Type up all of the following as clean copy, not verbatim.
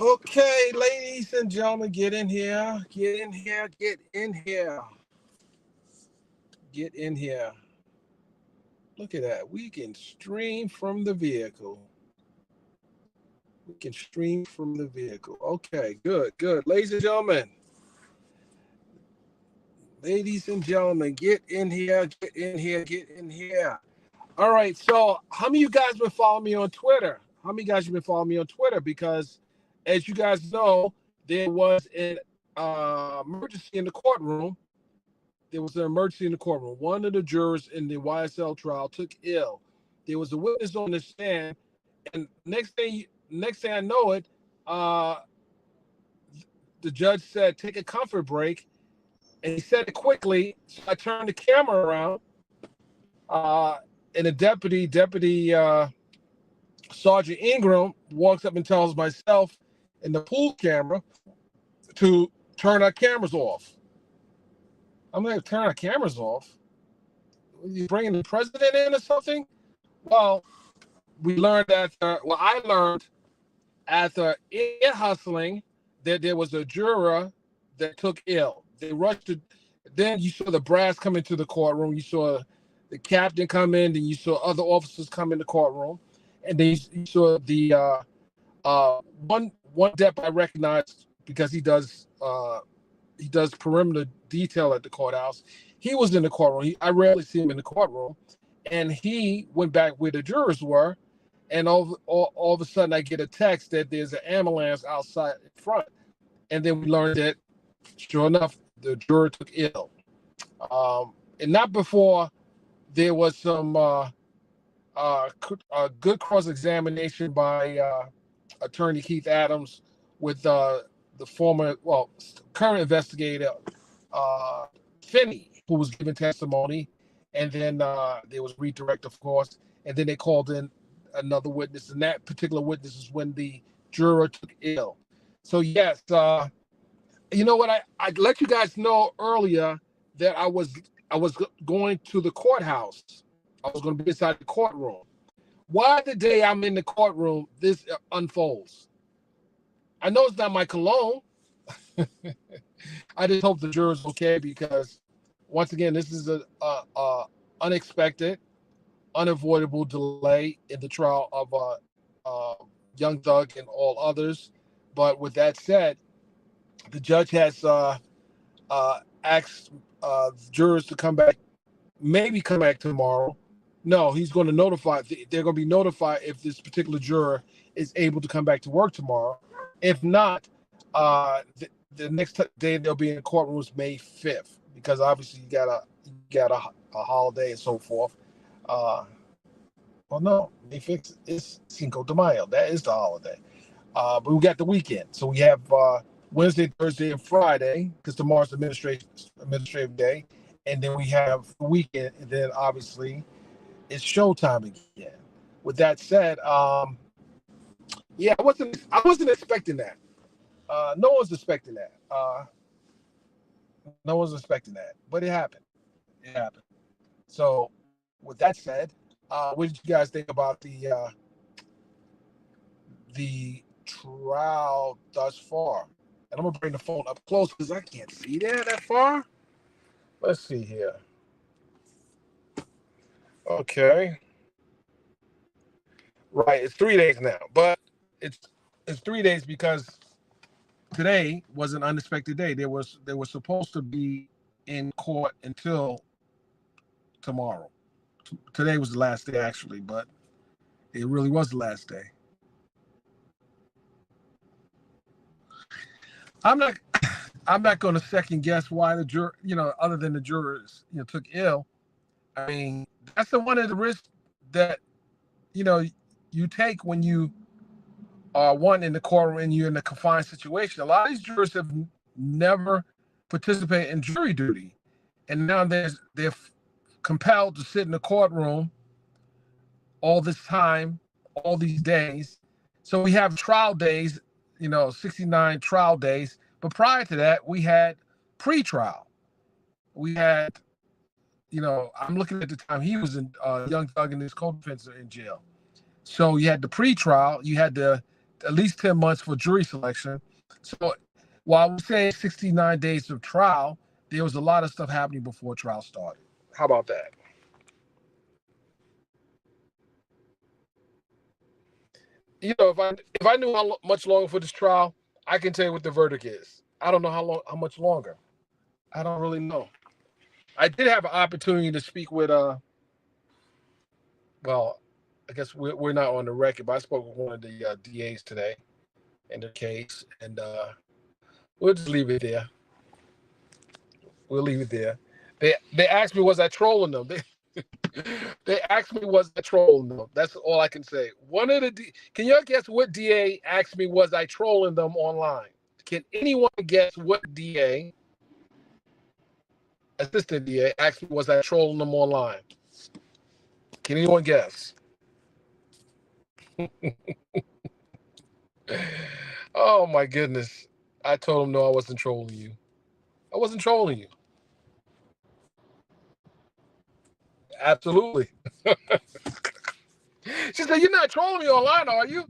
Okay, ladies and gentlemen, get in here. Get in here. Get in here. Get in here. Look at that. We can stream from the vehicle. We can stream from the vehicle. Okay, good, good. Ladies and gentlemen, get in here. Get in here. Get in here. All right. So, how many of you guys been following me on Twitter? How many of you guys have been following me on Twitter? Because, as you guys know, there was an emergency in the courtroom. There was an emergency in the courtroom. One of the jurors in the YSL trial took ill. There was a witness on the stand, and next thing I know it, uh, the judge said, "Take a comfort break," and he said it quickly. So I turned the camera around, uh, and the deputy Sergeant Ingram walks up and tells myself and the pool camera to turn our cameras off. I'm going to turn our cameras off. Are you bringing the president in or something? Well, I learned after ear hustling that there was a juror that took ill. They rushed to, then you saw the brass come into the courtroom. You saw the captain come in, then you saw other officers come in the courtroom. And then you saw the one dep I recognized because he does perimeter detail at the courthouse. He was in the courtroom. I rarely see him in the courtroom, and he went back where the jurors were. And all of a sudden, I get a text that there's an ambulance outside in front, and then we learned that, sure enough, the juror took ill, and not before there was some good cross-examination by Attorney Keith Adams with the current investigator Finney, who was giving testimony, and then there was redirect, of course, and then they called in another witness, and that particular witness is when the juror took ill. So yes, you know what? I let you guys know earlier that I was going to the courthouse. I was going to be inside the courtroom. Why the day I'm in the courtroom, this unfolds? I know it's not my cologne. I just hope the juror's okay, because once again, this is a unexpected, unavoidable delay in the trial of Young Thug and all others. But with that said, the judge has asked jurors to come back, maybe come back tomorrow. No, he's going to notify. They're going to be notified if this particular juror is able to come back to work tomorrow. If not, the next day they'll be in the courtroom is May 5th, because obviously you got a holiday and so forth. Well, no, May 5th is Cinco de Mayo. That is the holiday. But we got the weekend, so we have Wednesday, Thursday, and Friday, because tomorrow's administrative day, and then we have the weekend, and then obviously it's showtime again. With that said, yeah, I wasn't expecting that. No one's expecting that. No one's expecting that, but it happened. It happened. So, with that said, what did you guys think about the trial thus far? And I'm gonna bring the phone up close because I can't see that far. Let's see here. Okay. Right, it's 3 days now, but it's 3 days because today was an unexpected day. They were supposed to be in court until tomorrow. Today was the last day, actually, but it really was the last day. I'm not going to second guess why the juror, other than the jurors, took ill. I mean, that's one of the risks that you take when you are in the courtroom and you're in a confined situation. A lot of these jurors have never participated in jury duty, and now they're compelled to sit in the courtroom all this time, all these days. So we have trial days, 69 trial days. But prior to that, we had pre-trial. We had, I'm looking at the time he was in Young Thug and his co-defendants in jail. So you had the pre-trial, you had the at least 10 months for jury selection. So while we say 69 days of trial, there was a lot of stuff happening before trial started. How about that? If I knew how much longer for this trial, I can tell you what the verdict is. I don't know how much longer. I don't really know. I did have an opportunity to speak with well, I guess we're not on the record, but I spoke with one of the DAs today in the case, and we'll just leave it there. We'll leave it there. They asked me, was I trolling them? They asked me, was I trolling them? That's all I can say. Can you guess what DA asked me, was I trolling them online? Can anyone guess what DA, assistant DA, asked me, was I trolling them online? Can anyone guess? Oh my goodness. I told him no, I wasn't trolling you. I wasn't trolling you. Absolutely. She said, "You're not trolling me online, are you?"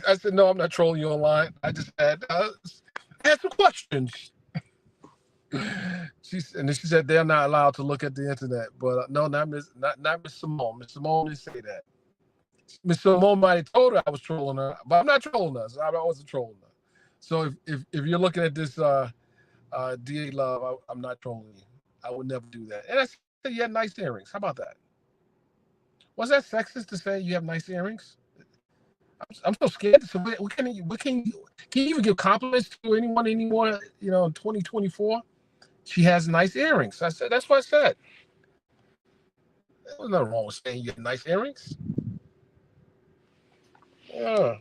I said, "No, I'm not trolling you online. I just had some questions." And then she said they're not allowed to look at the internet. But no, not Miss Simone. Miss Simone didn't say that. Miss Simone might have told her I was trolling her, but I'm not trolling her. So I wasn't trolling her. So if you're looking at this DA Love, I'm not trolling you. I would never do that. And I said you had nice earrings. How about that? Was that sexist to say you have nice earrings? I'm so scared. So can you even give compliments to anyone anymore? In 2024, she has nice earrings. I said that's what I said. There's nothing wrong with saying you have nice earrings. Yeah.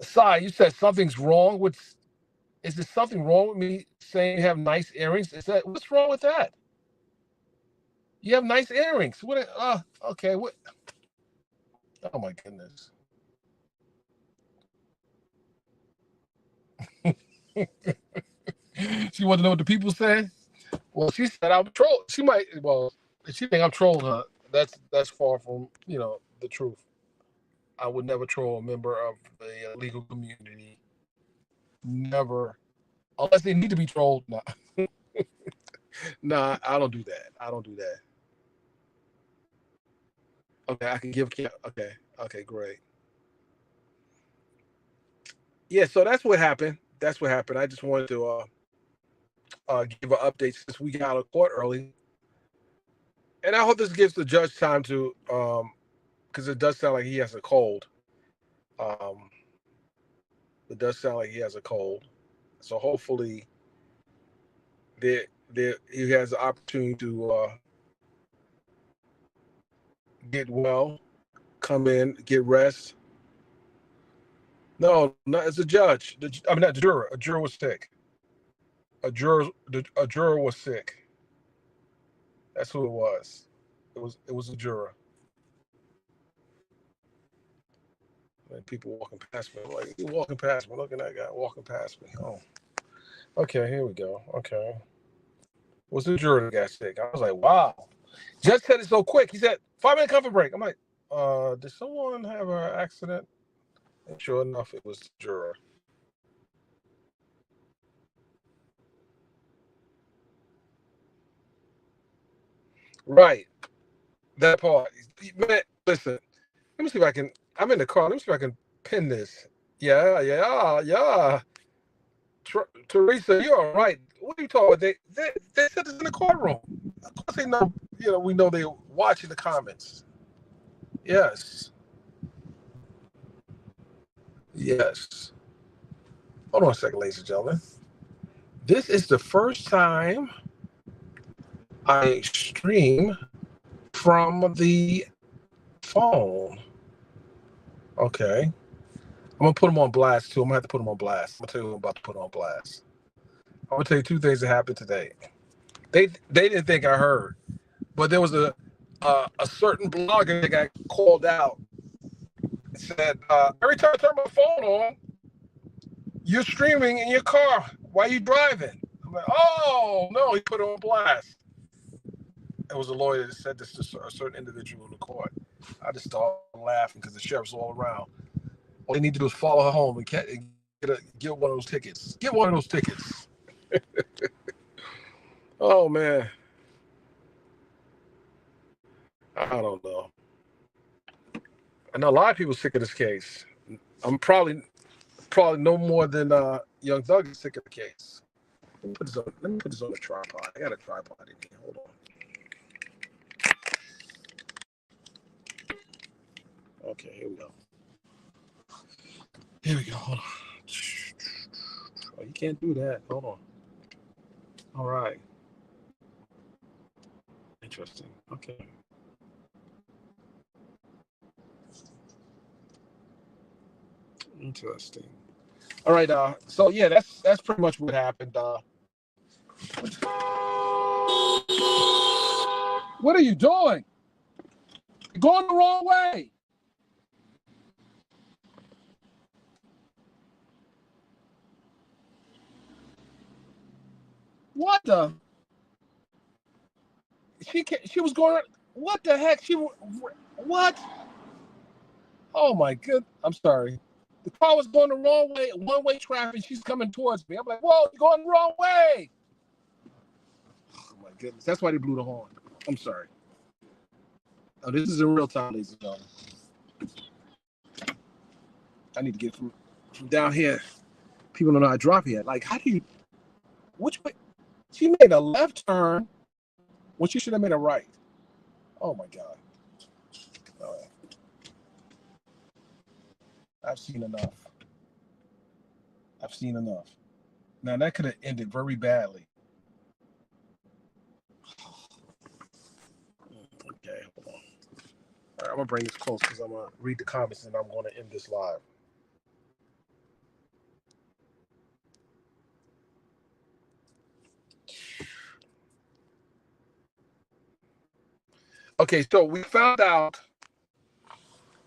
Sai, you said something's wrong with. Is there something wrong with me saying you have nice earrings? What's wrong with that? You have nice earrings. What? Okay. What? Oh my goodness. She want to know what the people say. Well, she said I'm troll. She might. Well, if she think I'm trolling her, that's far from the truth. I would never troll a member of the legal community. Never, unless they need to be trolled. Nah, nah, I don't do that. I don't do that. Okay, I can give. Okay, okay, great. Yeah, so that's what happened. That's what happened. I just wanted to give an update since we got out of court early, and I hope this gives the judge time to, because it does sound like he has a cold. Um, it does sound like he has a cold, so hopefully, there he has the opportunity to get well, come in, get rest. No, not as a judge. I mean, not the juror. A juror was sick. A juror was sick. That's who it was. It was a juror. And people walking past me, like, you walking past me. Look at that guy walking past me. Oh, okay, here we go. Okay, it was the juror that got sick. I was like, wow. Judge said it so quick. He said 5-minute comfort break. I'm like, did someone have an accident? And sure enough, it was the juror. Right, that part. Man, listen. Let me see if I can. I'm in the car. Let me see if I can pin this. Yeah, yeah, yeah. Teresa, you're all right. What are you talking about? They said this in the courtroom. Of course they know. We know they're watching the comments. Yes, yes. Hold on a second, ladies and gentlemen. This is the first time I stream from the phone. Okay. I'm gonna put them on blast too. I'm gonna have to put them on blast. I'm gonna tell you what I'm about to put on blast. I'm gonna tell you two things that happened today. They didn't think I heard, but there was a certain blogger that got called out and said, every time I turn my phone on, you're streaming in your car while you driving. I'm like, oh no, he put it on blast. It was a lawyer that said this to a certain individual in the court. I just started laughing because the sheriff's all around. All they need to do is follow her home and get one of those tickets. Get one of those tickets. Oh man, I don't know. I know a lot of people sick of this case. I'm probably no more than Young Thug is sick of the case. Let me put this on a tripod. I got a tripod in here. Hold on. Okay, here we go. Here we go. Hold on. Oh, you can't do that. Hold on. All right. Interesting. Okay. Interesting. All right. So yeah, that's pretty much what happened. What are you doing? You're going the wrong way. What the? She was going. What the heck? What? Oh my good. I'm sorry. The car was going the wrong way. One-way traffic. She's coming towards me. I'm like, whoa, you're going the wrong way. Oh my goodness. That's why they blew the horn. I'm sorry. Oh, this is in real time, ladies and gentlemen. I need to get from down here. People don't know how to drop here. Like, how do you? Which way? She made a left turn when she should have made a right. Oh my God. All right. I've seen enough. I've seen enough. Now that could have ended very badly. Okay, hold on. All right, I'm gonna bring this close because I'm gonna read the comments and I'm gonna end this live. Okay, so we found out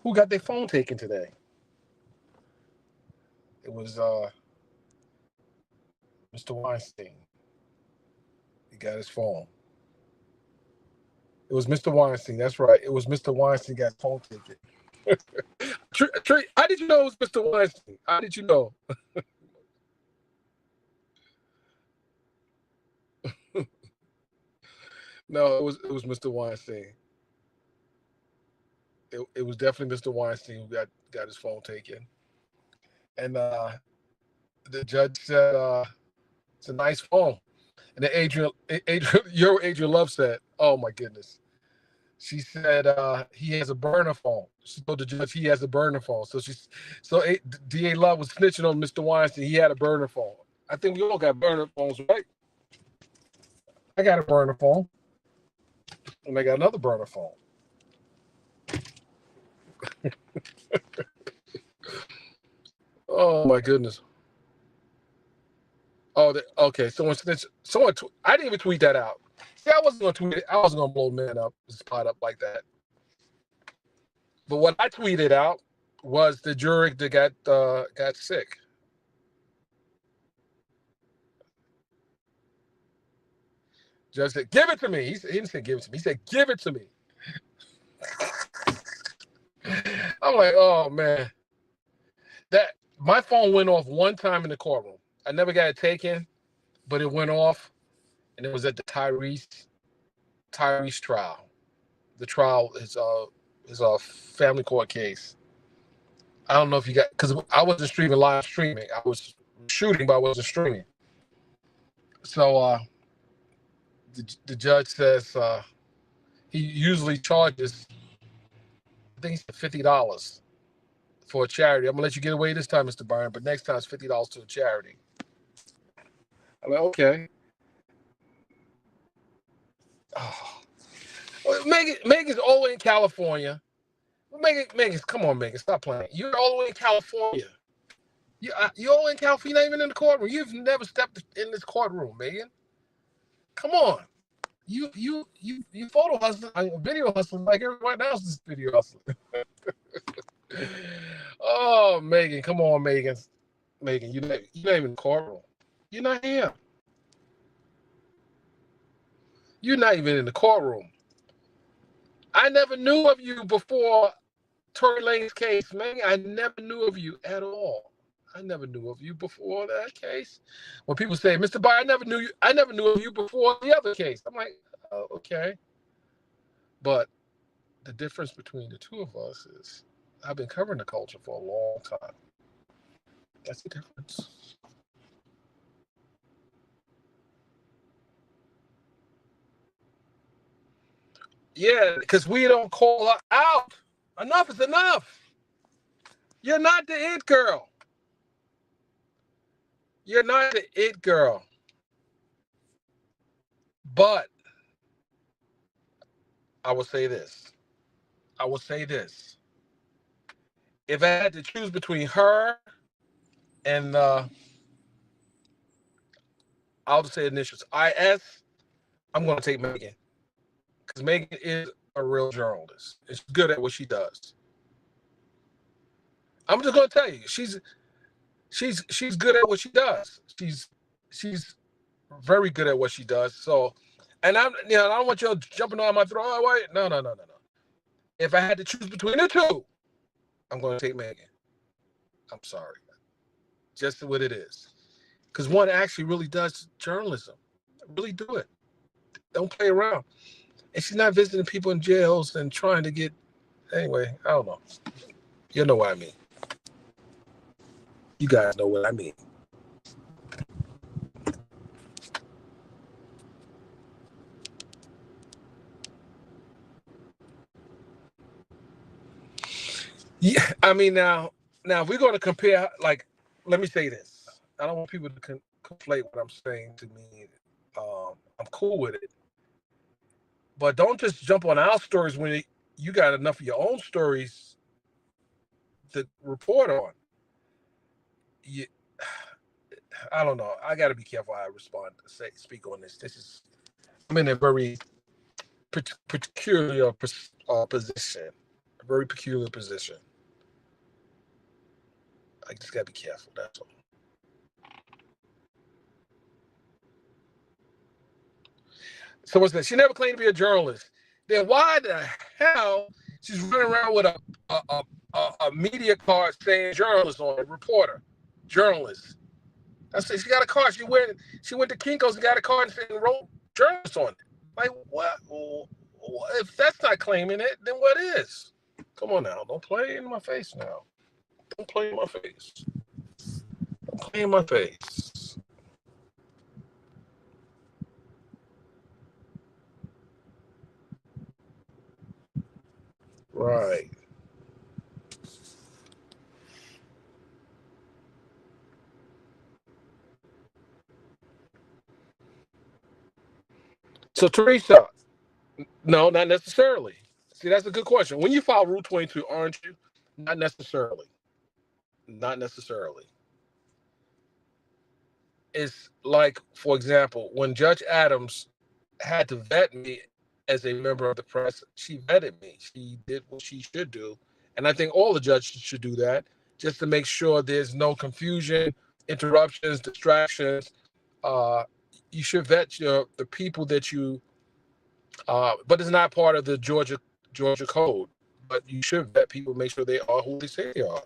who got their phone taken today. It was Mr. Weinstein. He got his phone. It was Mr. Weinstein. That's right. It was Mr. Weinstein got his phone taken. Trey, how did you know it was Mr. Weinstein? How did you know? No, it was Mr. Weinstein. It was definitely Mr. Weinstein who got his phone taken. And the judge said it's a nice phone. And then Adrian Love said, "Oh my goodness." She said he has a burner phone. She told the judge he has a burner phone. So DA Love was snitching on Mr. Weinstein. He had a burner phone. I think we all got burner phones, right? I got a burner phone, and I got another burner phone. Oh my goodness. Oh, okay. I didn't even tweet that out. See, I wasn't gonna tweet it. I wasn't gonna blow man up, spot up like that. But what I tweeted out was the jury that got sick. Judge said, "Give it to me." He didn't say give it to me. He said, "Give it to me." I'm like, oh man, that my phone went off one time in the courtroom. I never got it taken, but it went off, and it was at the Tyrese trial. The trial is a family court case. I don't know if you got, because I wasn't live streaming. I was shooting, but I wasn't streaming. So the judge says he usually charges, I think he said $50 for a charity. I'm gonna let you get away this time, Mr. Byron, but next time it's $50 to a charity. I'm like, okay. Oh. Well, Megan's all the way in California. Megan, come on, Megan, stop playing. You're all the way in California. You're all in California, you're not even in the courtroom. You've never stepped in this courtroom, Megan. Come on. You photo hustling, video hustling like everyone else is video hustling. Oh, Megan, come on, Megan. Megan, you're not even in the courtroom. You're not here. You're not even in the courtroom. I never knew of you before Tory Lane's case, man. I never knew of you at all. I never knew of you before that case. When people say, Mr. Barr, I never knew of you before the other case. I'm like, oh, okay. But the difference between the two of us is I've been covering the culture for a long time. That's the difference. Yeah, because we don't call her out. Enough is enough. You're not the it girl. You're not the it girl. But I will say this. I will say this. If I had to choose between her and I'll just say initials IS, I'm going to take Megan because Megan is a real journalist. She's good at what she does. I'm just going to tell you, she's good at what she does. She's very good at what she does. So, and I don't want you jumping on my throat. Oh, wait, no. If I had to choose between the two, I'm going to take Megan. I'm sorry, just what it is, because one actually really does journalism. Really do it. Don't play around. And she's not visiting people in jails and trying to get. Anyway, I don't know. You know what I mean. You guys know what I mean. Yeah, I mean now if we're going to compare, like, let me say this. I don't want people to conflate what I'm saying to me. I'm cool with it, but don't just jump on our stories when you got enough of your own stories to report on. You, I don't know. I got to be careful how I speak on this. I'm in a very peculiar position, a very peculiar position. I just got to be careful. That's all. Someone said she never claimed to be a journalist. Then why the hell she's running around with a media card saying journalist on it, reporter, journalist? I said she got a card. She went to Kinko's and got a card and wrote journalist on it. Like what? If that's not claiming it, then what is? Come on now, don't play in my face now. Don't play in my face. Don't play in my face. Right. So Teresa, no, not necessarily. See, that's a good question. When you file Rule 22, aren't you? Not necessarily. Not necessarily. It's like, for example, when Judge Adams had to vet me as a member of the press, she vetted me. She did what she should do. And I think all the judges should do that just to make sure there's no confusion, interruptions, distractions. Uh, you should vet the people that you, but it's not part of the Georgia code. But you should vet people, make sure they are who they say they are.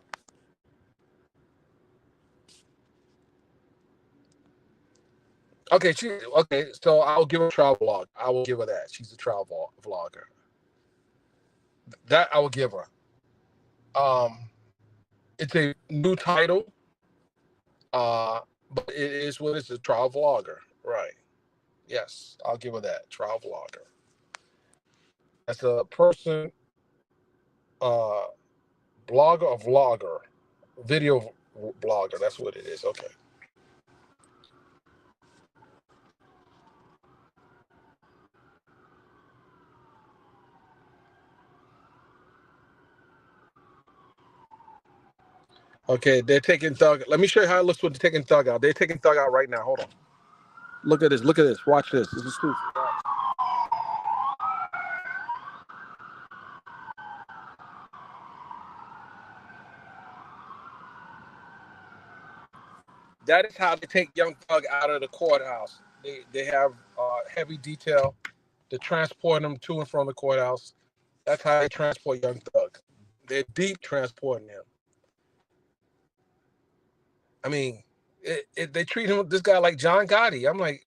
Okay. So I'll give her a travel vlog. I will give her that. She's a travel vlogger. That I will give her. Um, it's a new title, but it is what it's a trial vlogger, right? Yes, I'll give her that trial vlogger. That's a person, uh, blogger or vlogger, video blogger. That's what it is. Okay. Okay, they're taking Thug. Let me show you how it looks when they're taking Thug out. They're taking Thug out right now. Hold on. Look at this. Look at this. Watch this. This is stupid. That is how they take Young Thug out of the courthouse. They have heavy detail. to transport him to and from the courthouse. That's how they transport Young Thug. They're deep transporting him. I mean, they treat him this guy like John Gotti. I'm like,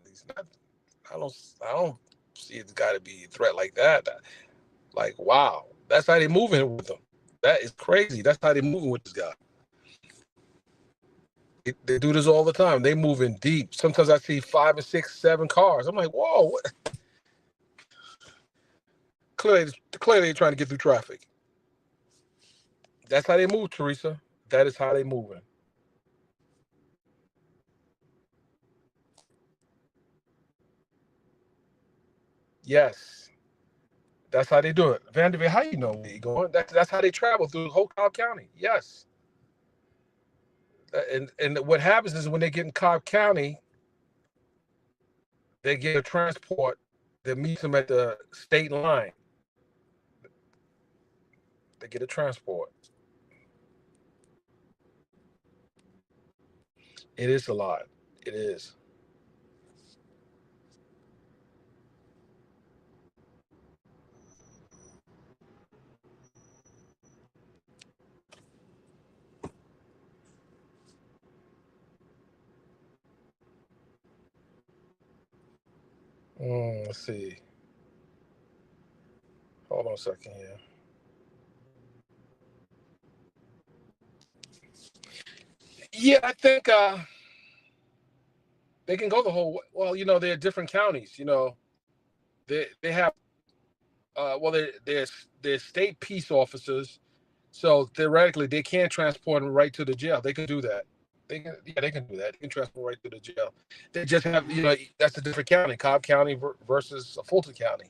he's not. I don't see this guy to be a threat like that. Like, wow, that's how they moving with him. That is crazy. That's how they moving with this guy. They do this all the time. They moving deep. Sometimes I see 5 and 6, 7 cars. I'm like, whoa. What? Clearly, they're trying to get through traffic. That's how they move, Teresa. That is how they moving. Yes, that's how they do it. Vanderbilt, how you know where you going? That's how they travel through the whole Cobb County. Yes. And what happens is when they get in Cobb County, they get a transport that meets them at the state line. They get a transport. It is a lot. It is. Let's see. Hold on a second here. Yeah, I think they can go the whole way. Well, they're different counties. They have well, they're state peace officers, so theoretically they can transport them right to the jail. They can do that. They can do that. They can transport right to the jail. They just have, that's a different county, Cobb County versus Fulton County.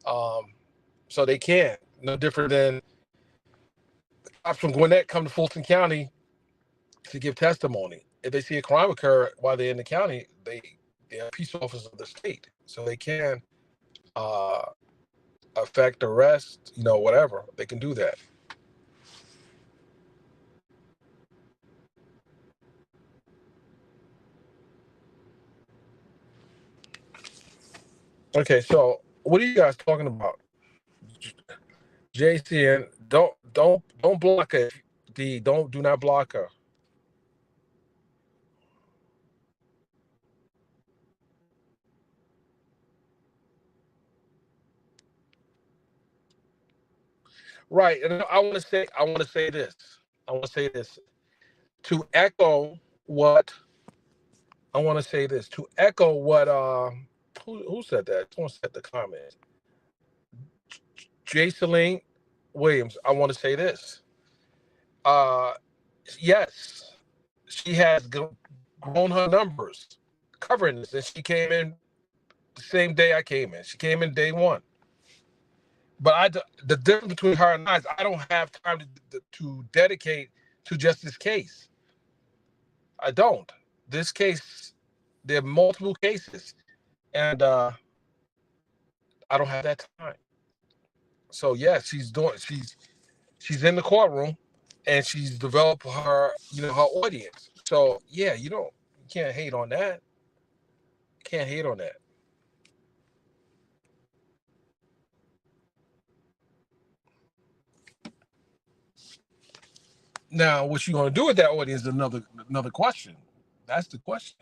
Um, so they can. No different than cops from Gwinnett come to Fulton County to give testimony. If they see a crime occur while they're in the county, they are peace officers of the state, so they can uh, affect arrest, whatever. They can do that. Okay, so what are you guys talking about? JCN, don't block her. Do not block her. Right, and I want to say this. I want to say this to echo what I want to say this to echo what who said that? Someone said the comment. Jaceline Williams. I want to say this. Uh, yes, she has grown her numbers covering this, and she came in the same day I came in. She came in day one. But the difference between her and I is I don't have time to dedicate to just this case. I don't. This case, there are multiple cases, and I don't have that time. So yes, she's in the courtroom, and she's developed her audience. So yeah, you can't hate on that. Can't hate on that. Now, what you gonna do with that audience is another question. That's the question.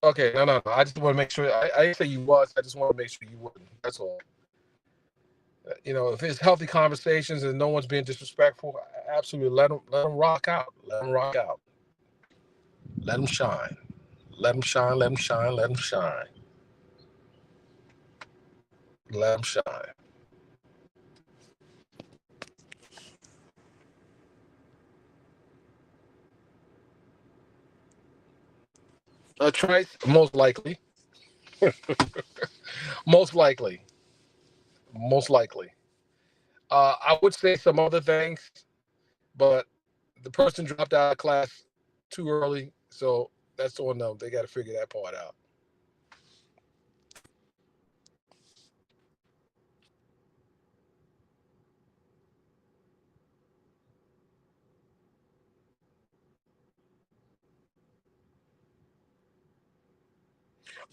Okay, no. I just want to make sure. I didn't say you was. I just want to make sure you wouldn't. That's all. If it's healthy conversations and no one's being disrespectful, absolutely let them rock out. Let them rock out. Let them shine. Let them shine. Let them shine. Let them shine. Let them shine. Trice, most likely. Most likely. Most likely. I would say some other things, but the person dropped out of class too early, so that's on them. They got to figure that part out.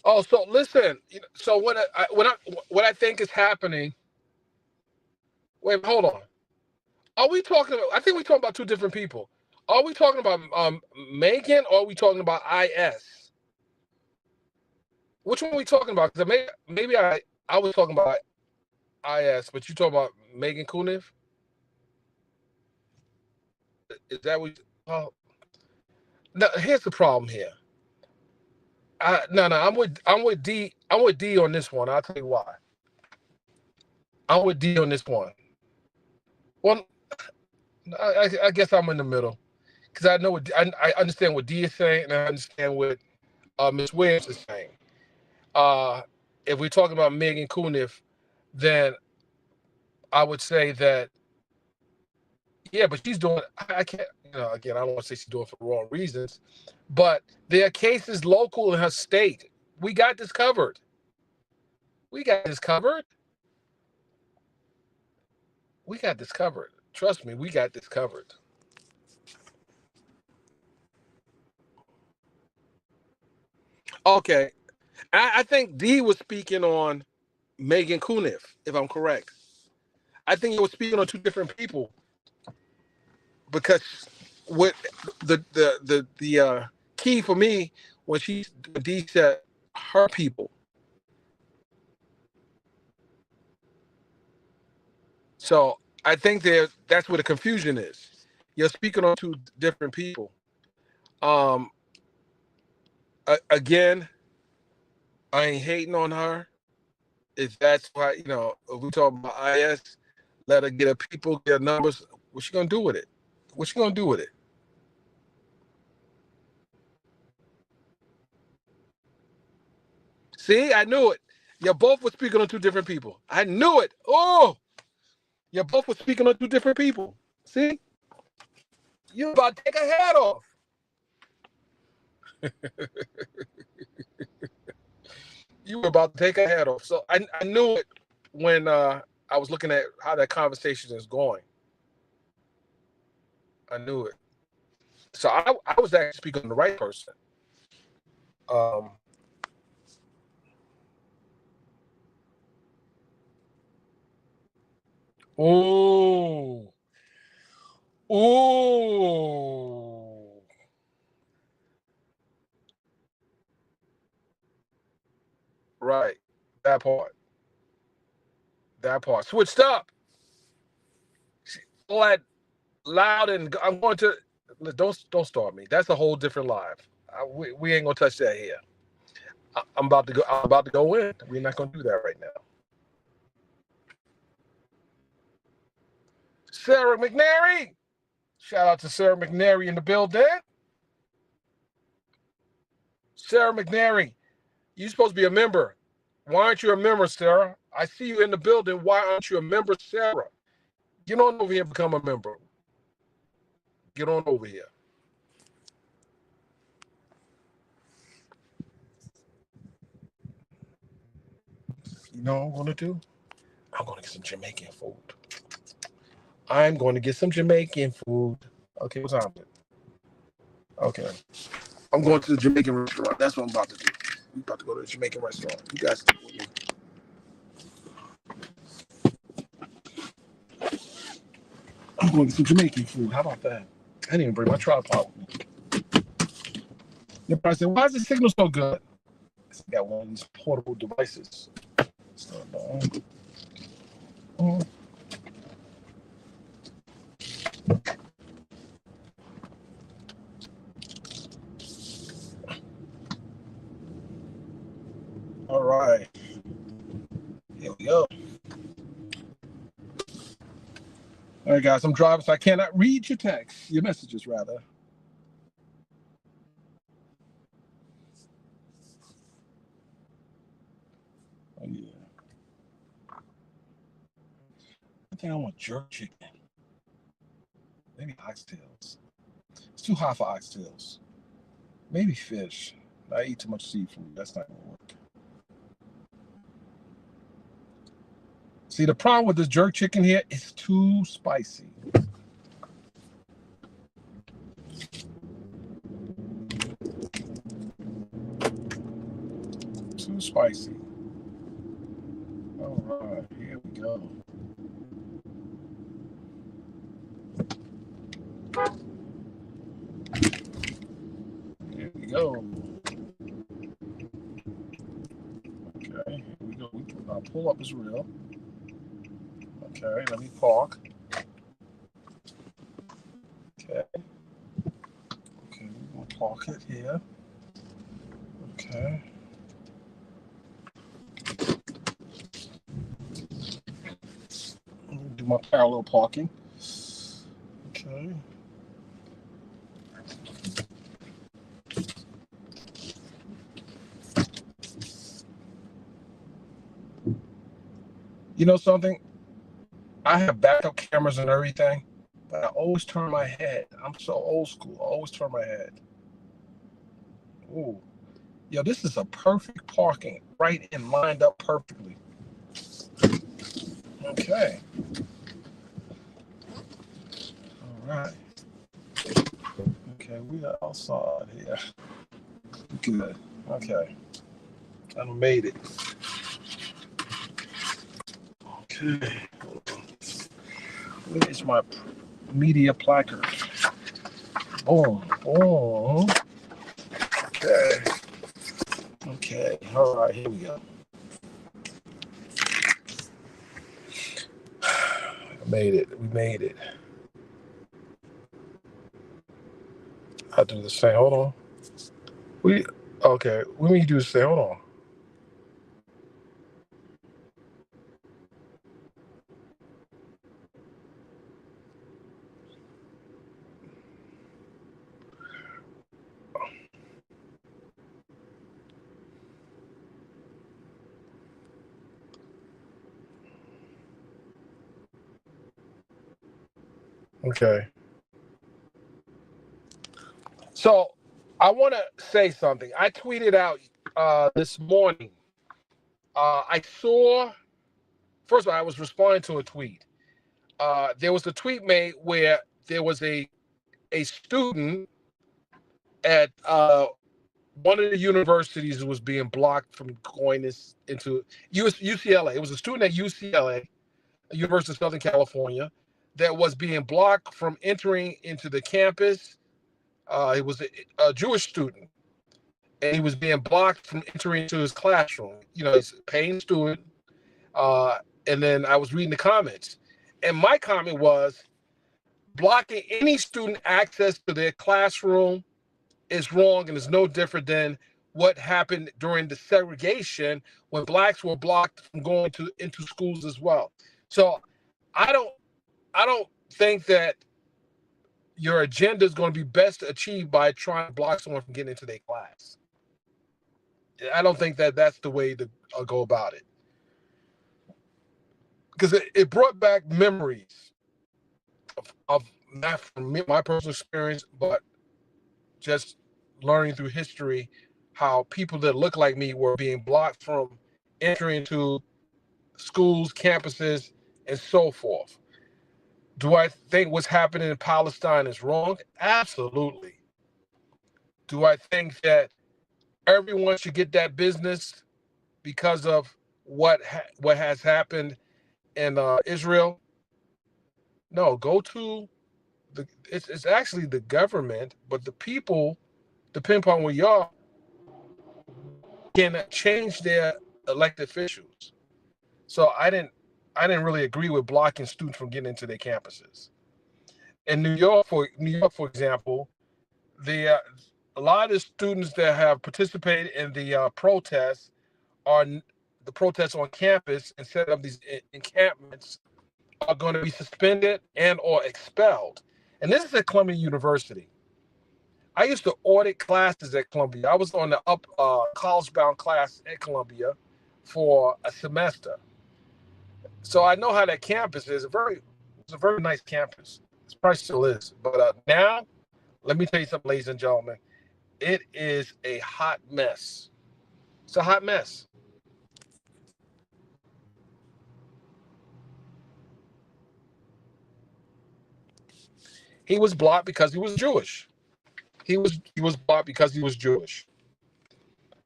Oh, so listen. So what I think is happening. Wait, hold on. Are we talking about? I think we're talking about two different people. Are we talking about Megan, or are we talking about IS? Which one are we talking about? Because maybe I was talking about IS, but you talking about Megan Kuniv? Is that what? Oh, no. Here's the problem here. No. I'm with D. I'm with D on this one. I'll tell you why. I'm with D on this one. Well, I guess I'm in the middle because I know I understand what D is saying, and I understand what Ms. Williams is saying. Uh, if we're talking about Megan Kuniv, then I would say that yeah, but she's doing. I can't. Again, I don't want to say she's doing it for the wrong reasons, but there are cases local in her state. We got this covered. We got this covered. We got this covered. Trust me, we got this covered. Okay, I think D was speaking on Megan Kuniv, if I'm correct. I think he was speaking on two different people because what the key for me when D said her people. So I think that's where the confusion is. You're speaking on two different people. Um, again, I ain't hating on her. If that's why, if we talk about IS, let her get her people, get her numbers. What she gonna do with it? What she gonna do with it? See, I knew it. You both were speaking on two different people. I knew it. Oh, you both were speaking on two different people. See, you about to take a hat off. You were about to take a hat off. So I knew it when I was looking at how that conversation is going. I knew it. So I was actually speaking to the right person. Um, oh, oh, right. That part. That part. Switched up. All that loud and I'm going to don't start me. That's a whole different live. We ain't gonna touch that here. I'm about to go. I'm about to go in. We're not gonna do that right now. Sarah McNary. Shout out to Sarah McNary in the building. Sarah McNary, you're supposed to be a member. Why aren't you a member, Sarah? I see you in the building. Why aren't you a member, Sarah? Get on over here and become a member. Get on over here. You know what I'm going to do? I'm going to get some Jamaican food. I'm going to get some Jamaican food. Okay, what time is it? Okay. I'm going to the Jamaican restaurant. That's what I'm about to do. I'm about to go to the Jamaican restaurant. You guys stick with me. I'm going to get some Jamaican food. How about that? I didn't even bring my tripod with me. They probably said, why is the signal so good? I got one of these portable devices. All right. Here we go. All right, guys. I'm driving, so I cannot read your text, your messages, rather. Oh, yeah. I think I want jerk chicken. Maybe oxtails. It's too hot for oxtails. Maybe fish. I eat too much seafood. That's not going to work. See, the problem with this jerk chicken here, it's too spicy. too spicy. All right, here we go. Here we go. Okay, here we go. I'll pull up as real. Okay, let me park. Okay. Okay, we're gonna park it here. Okay. Do my parallel parking. Okay. You know something? I have backup cameras and everything, but I always turn my head. I'm so old school. I always turn my head. Ooh. Yo, this is a perfect parking, right and lined up perfectly. Okay. All right. Okay, we are outside here. Good. Okay. I made it. Okay. Where's my media placard? Boom. Boom. Okay. Okay. All right, here we go. I made it. We made it. I'll do the same. Hold on. Okay. Let me do the same. Hold on. Okay. So I want to say something. I tweeted out this morning. I saw, first of all, I was responding to a tweet. There was a tweet made where there was a student at one of the universities was being blocked from going into UCLA. It was a student at UCLA, University of Southern California, that was being blocked from entering into the campus. He was a Jewish student, and he was being blocked from entering into his classroom. You know, he's a paying student. And then I was reading the comments, and my comment was, blocking any student access to their classroom is wrong and is no different than what happened during the segregation when blacks were blocked from going into schools as well. So I don't think that your agenda is going to be best achieved by trying to block someone from getting into their class. I don't think that that's the way to go about it, because it brought back memories of not from me, my personal experience, but just learning through history how people that look like me were being blocked from entering into schools, campuses, and so forth. Do I think what's happening in Palestine is wrong? Absolutely. Do I think that everyone should get that business because of what has happened in Israel? No, go to it's actually the government, but the people, depending upon where you are, can change their elected officials. So I didn't really agree with blocking students from getting into their campuses. In New York, for example, the a lot of the students that have participated in the protests are the protests on campus and set up these encampments are going to be suspended and or expelled. And this is at Columbia University. I used to audit classes at Columbia. I was on the college-bound class at Columbia for a semester. So I know how that campus is. It's a very nice campus. It probably still is. But now, let me tell you something, ladies and gentlemen. It is a hot mess. It's a hot mess. He was blocked because he was Jewish. He was blocked because he was Jewish.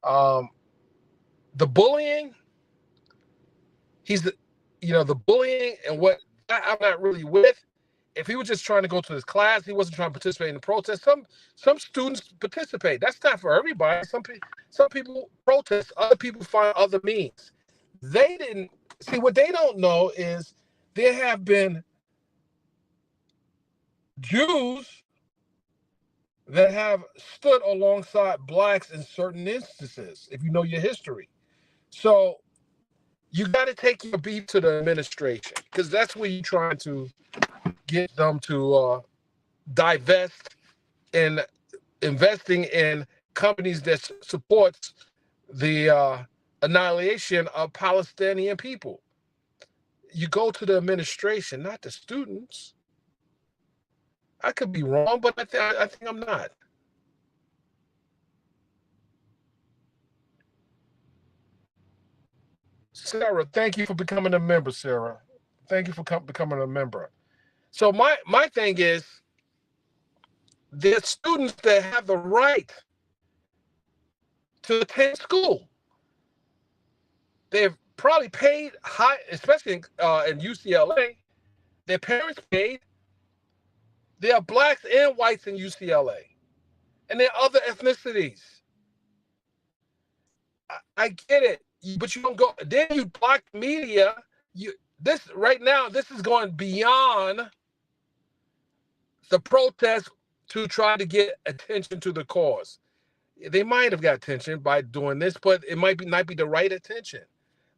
Um, The bullying, he's the, the bullying and what I'm not really with. If he was just trying to go to his class, he wasn't trying to participate in the protest. Some students participate. That's not for everybody. Some people protest. Other people find other means. They didn't see what they don't know is there have been Jews that have stood alongside blacks in certain instances, if you know your history. So you got to take your beef to the administration because that's where you're trying to get them to divest in investing in companies that supports the annihilation of Palestinian people. You go to the administration, not the students. I could be wrong, but I think I'm not. Sarah, thank you for becoming a member, Sarah. Thank you for becoming a member. So my thing is, there's students that have the right to attend school. They've probably paid high, especially in UCLA. Their parents paid. There are blacks and whites in UCLA, and there are other ethnicities. I get it, but you don't go. Then you block media. This right now. This is going beyond the protest to try to get attention to the cause. They might have got attention by doing this, but it might not be the right attention.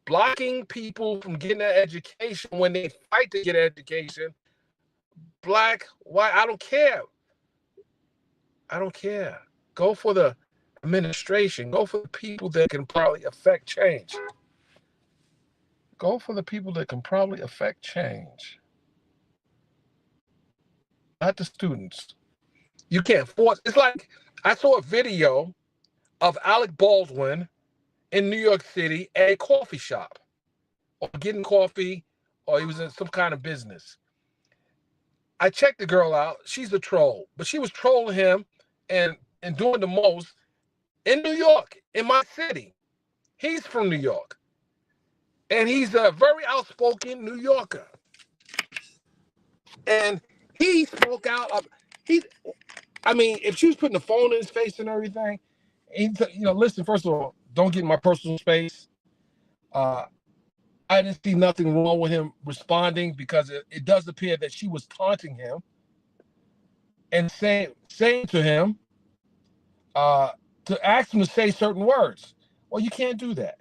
Blocking people from getting an education when they fight to get an education, black, white, I don't care. I don't care. Go for the administration. Go for the people that can probably affect change. Go for the people that can probably affect change. Not the students. You can't force. It's like I saw a video of Alec Baldwin in New York City at a coffee shop or getting coffee, or he was in some kind of business. I checked the girl out. She's a troll, but she was trolling him and doing the most in New York, in my city. He's from New York, and he's a very outspoken New Yorker. And he spoke out. I mean, if she was putting the phone in his face and everything, listen. First of all, don't get in my personal space. I didn't see nothing wrong with him responding because it does appear that she was taunting him and saying to him to ask him to say certain words. Well, you can't do that.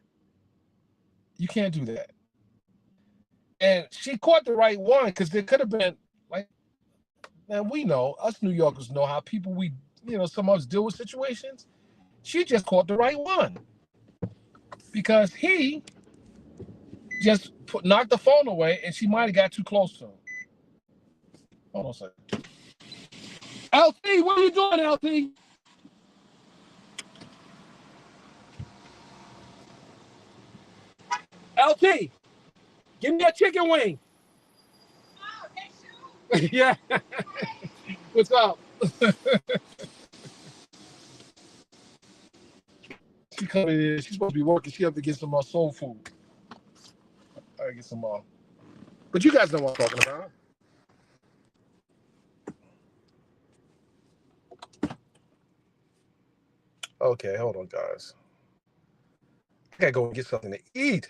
You can't do that. And she caught the right one because it could have been like, man, we know, us New Yorkers know how people some of us deal with situations. She just caught the right one because he just knocked the phone away and she might have got too close to him. Hold on a second. LT, what are you doing, LT? LT, give me a chicken wing. Oh, yeah. What's up? She coming in. She's supposed to be working. She have to get some more soul food. I gotta get some more. But you guys know what I'm talking about. Okay, hold on, guys. I gotta go and get something to eat.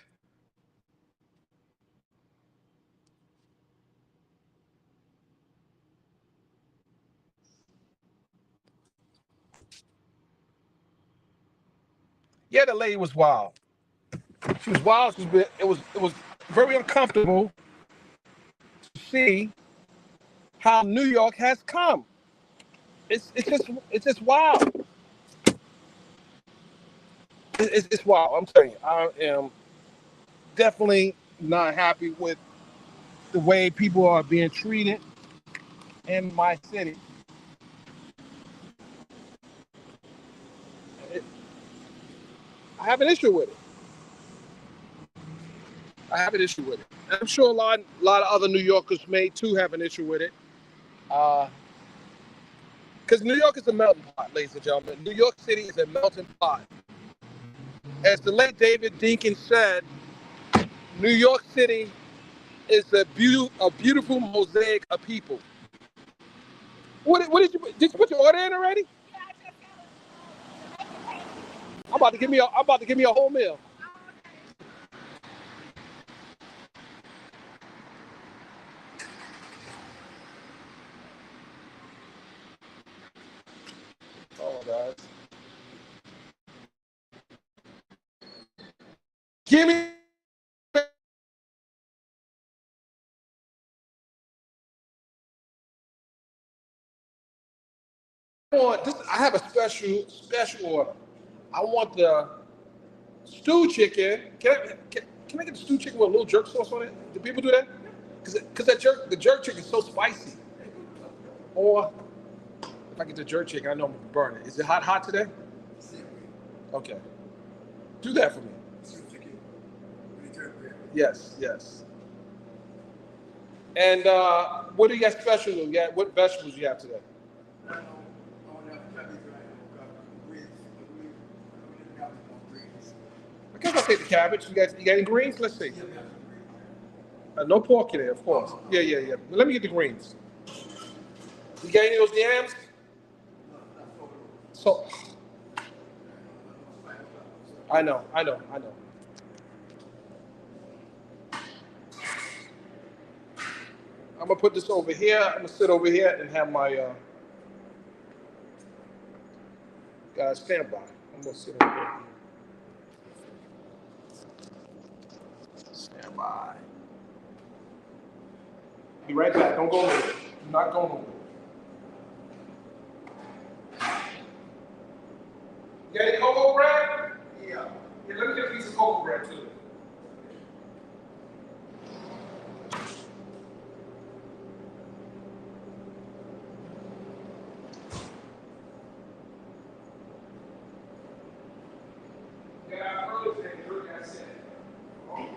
Yeah, the lady was wild. She was wild. It was very uncomfortable to see how New York has come. It's just wild. It's wild. I'm telling you, I am definitely not happy with the way people are being treated in my city. I have an issue with it. I have an issue with it. And I'm sure a lot of other New Yorkers may too have an issue with it. Because New York is a melting pot, ladies and gentlemen. New York City is a melting pot. As the late David Dinkins said, New York City is a beautiful mosaic of people. What did you put your order in already? I'm about to give me a whole meal. Oh, guys. Give me this. I have a special order. I want the stew chicken. Can I get the stew chicken with a little jerk sauce on it? Do people do that? Because the jerk chicken is so spicy. Or if I get the jerk chicken, I know I'm gonna burn it. Is it hot today? Okay. Do that for me. Yes, yes. And what do you got special? What vegetables you have today? I guess I'll take the cabbage. You got any greens? Let's see. No pork in there, of course. Yeah. Let me get the greens. You got any of those yams? So, I know. I'm gonna put this over here. I'm gonna sit over here and have my guys stand by. I'm gonna sit over here. Stand by. Be right back. Don't go nowhere. I'm not going nowhere. You got any cocoa bread? Yeah. Yeah, let me get a piece of cocoa bread too. Yeah, I heard that. Look, I said. Okay.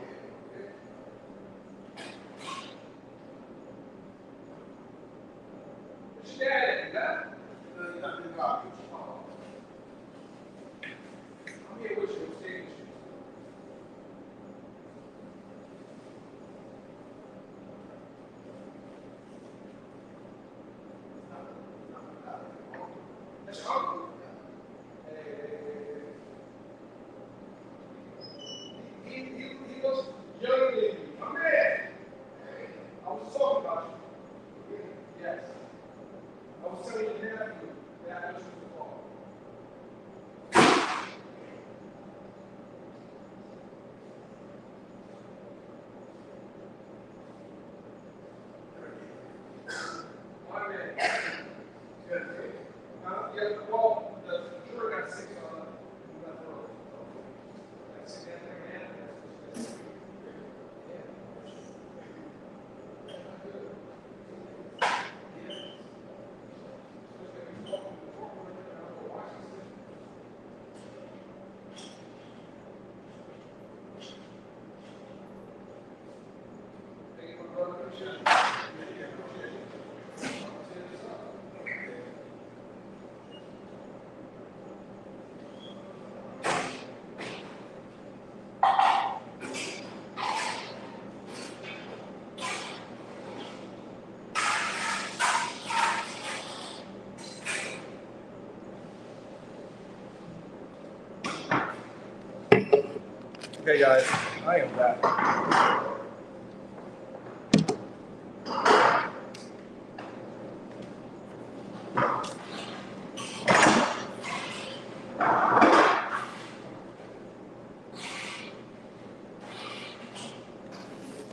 What you got at? That? I'm here with you. I'm staying with you. That's your uncle. He looks younger than you. My man. I was talking about you. Yes. I was telling your nephew that I was your father. My man. Yeah, well, the juror got 6 on that road. That's it, man. Okay, guys, I am back.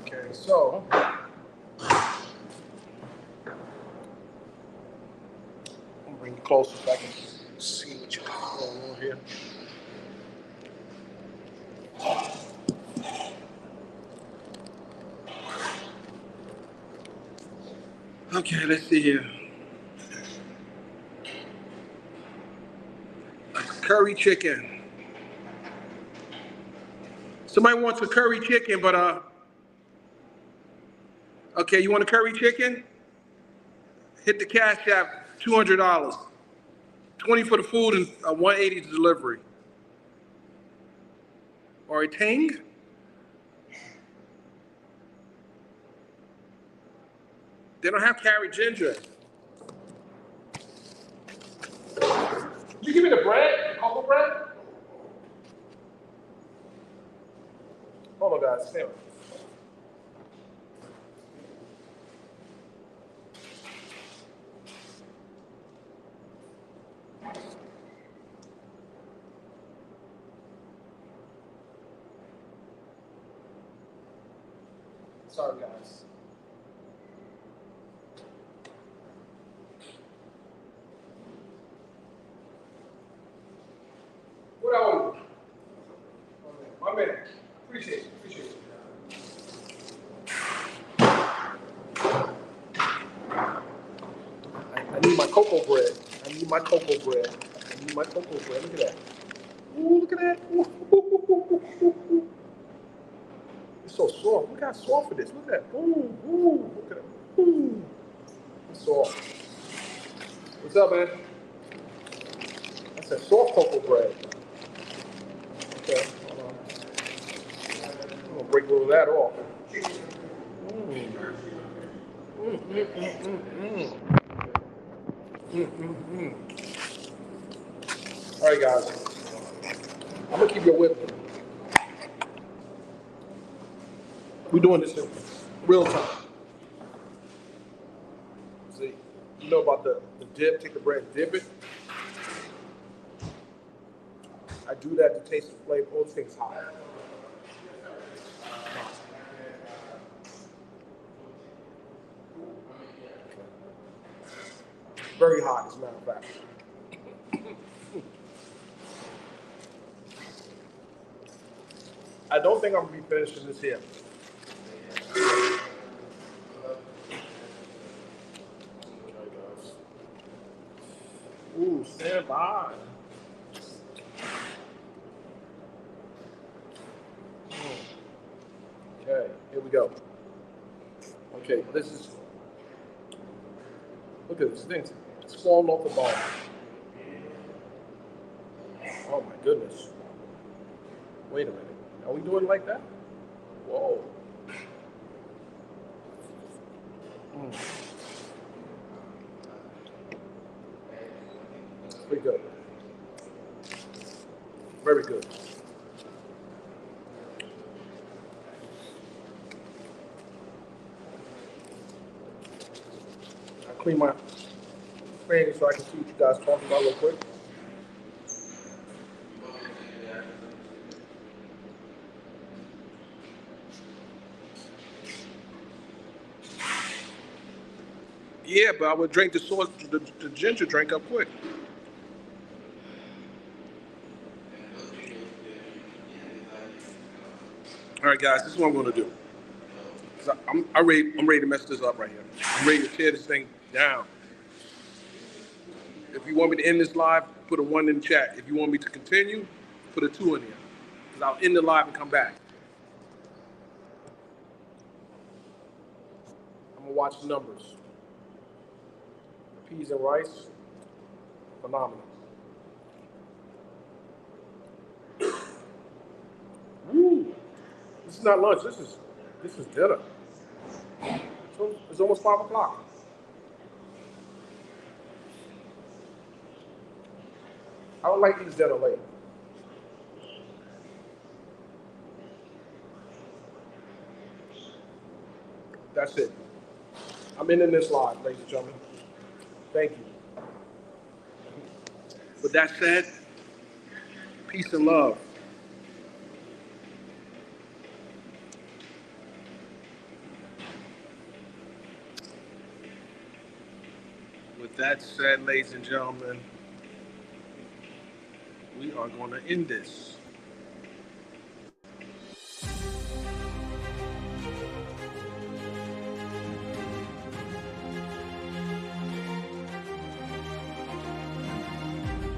Okay, so I'm gonna bring it closer so I can see what you got going on here. Okay, let's see here. Curry chicken. Somebody wants a curry chicken, but okay, you want a curry chicken? Hit the cash app, $200. 20 for the food and 180 the delivery. or a tang. They don't have carrot ginger. You give me the bread, cocoa bread? Hold on, guys. Stand. Sorry, guys. What I want? My man. Appreciate you. Appreciate you. I need my cocoa bread. I need my cocoa bread. I need my cocoa bread. Look at that. Ooh, look at that. Ooh. It's so soft. Look how soft it is. Look at that. Ooh, ooh. Look at that. Ooh. It's soft. What's up, man? That's a soft cocoa bread. Okay. I'm gonna break a little of that off. All right, guys. I'm gonna keep your whip. We're doing this in real time. See, you know about the dip, take the bread and dip it. I do that to taste the flavor. All these things hot. Very hot, as a matter of fact. I don't think I'm gonna be finishing this here. Ooh, stand by. Okay, here we go. Okay, this is, look at this thing. It's falling off the bone. Oh my goodness. Wait a minute. Are we doing like that? Whoa. Pretty good. Very good. I clean my thing so I can see what you guys talking about real quick. Yeah, but I would drink the sauce, the ginger drink up quick. All right, guys, this is what I'm going to do. I'm ready to mess this up right here. I'm ready to tear this thing down. If you want me to end this live, put a 1 in the chat. If you want me to continue, put a 2 in there. Because I'll end the live and come back. I'm going to watch the numbers. Peas and rice, phenomenal. Woo! This is not lunch. This is dinner. So it's almost 5 o'clock. I don't like these dinner late. That's it. I'm ending this live, ladies and gentlemen. Thank you. With that said, peace and love. With that said, ladies and gentlemen, we are going to end this.